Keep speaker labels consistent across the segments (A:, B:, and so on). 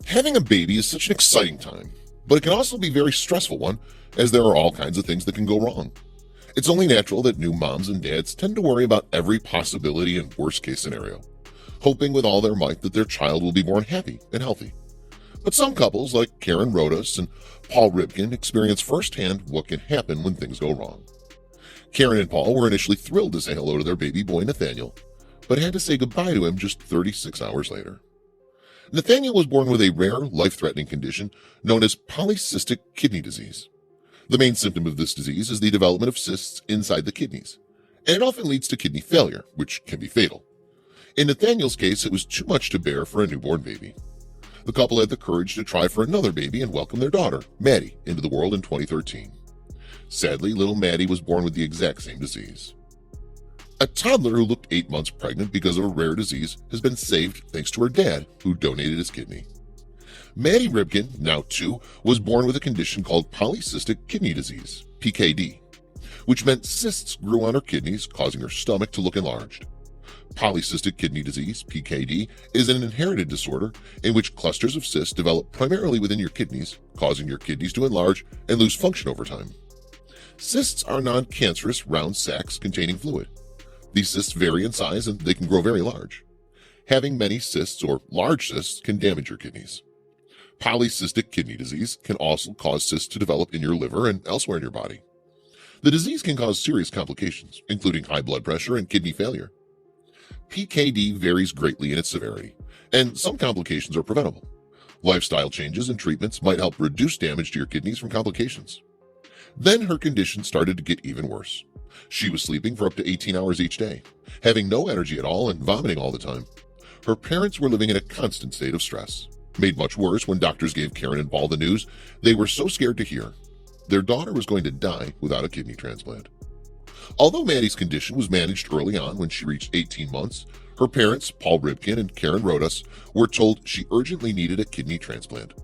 A: Having a baby is such an exciting time, but it can also be a very stressful one, as there are all kinds of things that can go wrong. It's only natural that new moms and dads tend to worry about every possibility and worst case scenario, hoping with all their might that their child will be born happy and healthy. But some couples, like Karen Rodas and Paul Ribkin, experience firsthand what can happen when things go wrong. Karen and Paul were initially thrilled to say hello to their baby boy Nathaniel, but had to say goodbye to him just 36 hours later. Nathaniel was born with a rare, life-threatening condition known as polycystic kidney disease. The main symptom of this disease is the development of cysts inside the kidneys, and it often leads to kidney failure, which can be fatal. In Nathaniel's case, it was too much to bear for a newborn baby. The couple had the courage to try for another baby and welcome their daughter, Maddie, into the world in 2013. Sadly, little Maddie was born with the exact same disease. A toddler who looked 8 months pregnant because of a rare disease has been saved thanks to her dad, who donated his kidney. Maddie Ribkin, now 2, was born with a condition called polycystic kidney disease, PKD, which meant cysts grew on her kidneys, causing her stomach to look enlarged. Polycystic kidney disease, PKD, is an inherited disorder in which clusters of cysts develop primarily within your kidneys, causing your kidneys to enlarge and lose function over time. Cysts are non-cancerous round sacs containing fluid. These cysts vary in size and they can grow very large. Having many cysts or large cysts can damage your kidneys. Polycystic kidney disease can also cause cysts to develop in your liver and elsewhere in your body. The disease can cause serious complications, including high blood pressure and kidney failure. PKD varies greatly in its severity, and some complications are preventable. Lifestyle changes and treatments might help reduce damage to your kidneys from complications. Then her condition started to get even worse. She was sleeping for up to 18 hours each day, having no energy at all and vomiting all the time. Her parents were living in a constant state of stress. Made much worse when doctors gave Karen and Paul the news, they were so scared to hear. Their daughter was going to die without a kidney transplant. Although Maddie's condition was managed early on when she reached 18 months, her parents, Paul Ribkin and Karen Rodas, were told she urgently needed a kidney transplant.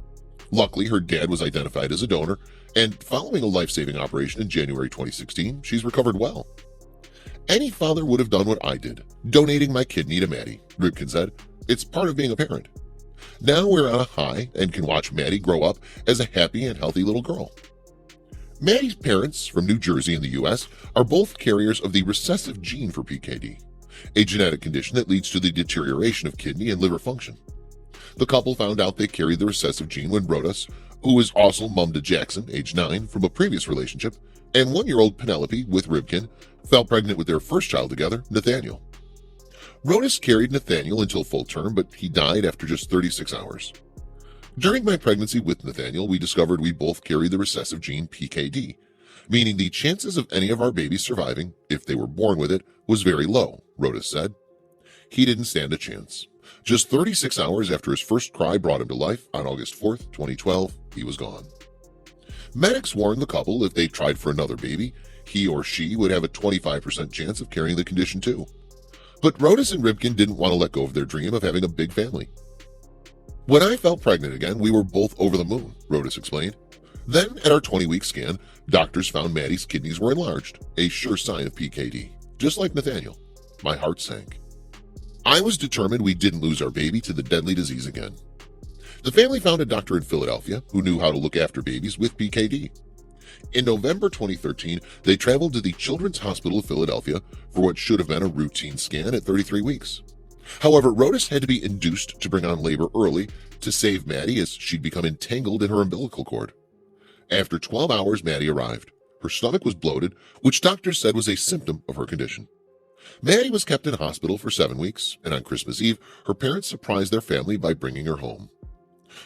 A: Luckily, her dad was identified as a donor, and following a life-saving operation in January 2016, she's recovered well. Any father would have done what I did, donating my kidney to Maddie, Ribkin said. It's part of being a parent. Now we're on a high and can watch Maddie grow up as a happy and healthy little girl. Maddie's parents, from New Jersey in the U.S., are both carriers of the recessive gene for PKD, a genetic condition that leads to the deterioration of kidney and liver function. The couple found out they carried the recessive gene when Rodas, who is also mom to Jackson, age 9, from a previous relationship, and 1-year-old Penelope with Ribkin, fell pregnant with their first child together, Nathaniel. Rodas carried Nathaniel until full term, but he died after just 36 hours. During my pregnancy with Nathaniel, we discovered we both carried the recessive gene PKD, meaning the chances of any of our babies surviving, if they were born with it, was very low, Rodas said. He didn't stand a chance. Just 36 hours after his first cry brought him to life, on August 4th, 2012, he was gone. Medics warned the couple if they tried for another baby, he or she would have a 25% chance of carrying the condition too. But Rodas and Ribkin didn't want to let go of their dream of having a big family. When I felt pregnant again, we were both over the moon, Rodas explained. Then, at our 20-week scan, doctors found Maddie's kidneys were enlarged, a sure sign of PKD, just like Nathaniel. My heart sank. I was determined we didn't lose our baby to the deadly disease again. The family found a doctor in Philadelphia who knew how to look after babies with PKD. In November 2013, they traveled to the Children's Hospital of Philadelphia for what should have been a routine scan at 33 weeks. However, Rodas had to be induced to bring on labor early to save Maddie as she'd become entangled in her umbilical cord. After 12 hours, Maddie arrived. Her stomach was bloated, which doctors said was a symptom of her condition. Maddie was kept in hospital for 7 weeks, and on Christmas Eve, her parents surprised their family by bringing her home.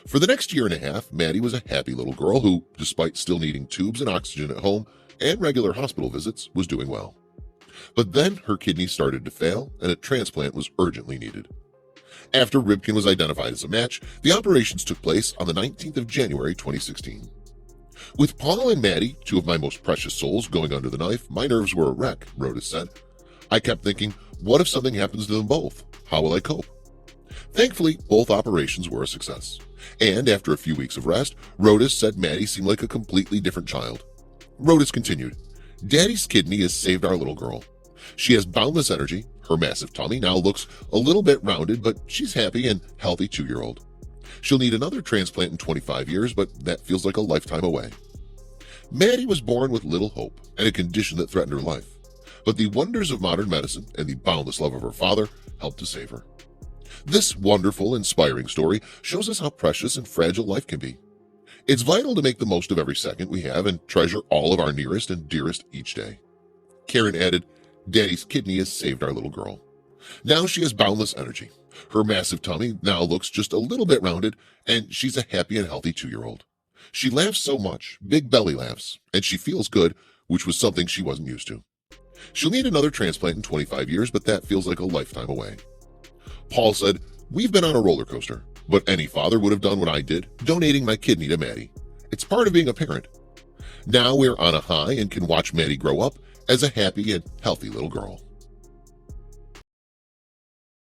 A: For the next year and a half, Maddie was a happy little girl who, despite still needing tubes and oxygen at home and regular hospital visits, was doing well. But then her kidneys started to fail, and a transplant was urgently needed. After Ribkin was identified as a match, the operations took place on the 19th of January 2016. With Paul and Maddie, 2 of my most precious souls, going under the knife, my nerves were a wreck, Rodas said. I kept thinking, what if something happens to them both? How will I cope? Thankfully, both operations were a success. And after a few weeks of rest, Rodas said Maddie seemed like a completely different child. Rodas continued, Daddy's kidney has saved our little girl. She has boundless energy. Her massive tummy now looks a little bit rounded, but she's happy and healthy 2-year-old. She'll need another transplant in 25 years, but that feels like a lifetime away. Maddie was born with little hope and a condition that threatened her life, but the wonders of modern medicine and the boundless love of her father helped to save her. This wonderful, inspiring story shows us how precious and fragile life can be. It's vital to make the most of every second we have and treasure all of our nearest and dearest each day. Karen added, "Daddy's kidney has saved our little girl. Now she has boundless energy. Her massive tummy now looks just a little bit rounded, and she's a happy and healthy 2-year-old. She laughs so much, big belly laughs, and she feels good, which was something she wasn't used to. She'll need another transplant in 25 years, but that feels like a lifetime away." Paul said, "We've been on a roller coaster, but any father would have done what I did, donating my kidney to Maddie. It's part of being a parent. Now we're on a high and can watch Maddie grow up as a happy and healthy little girl."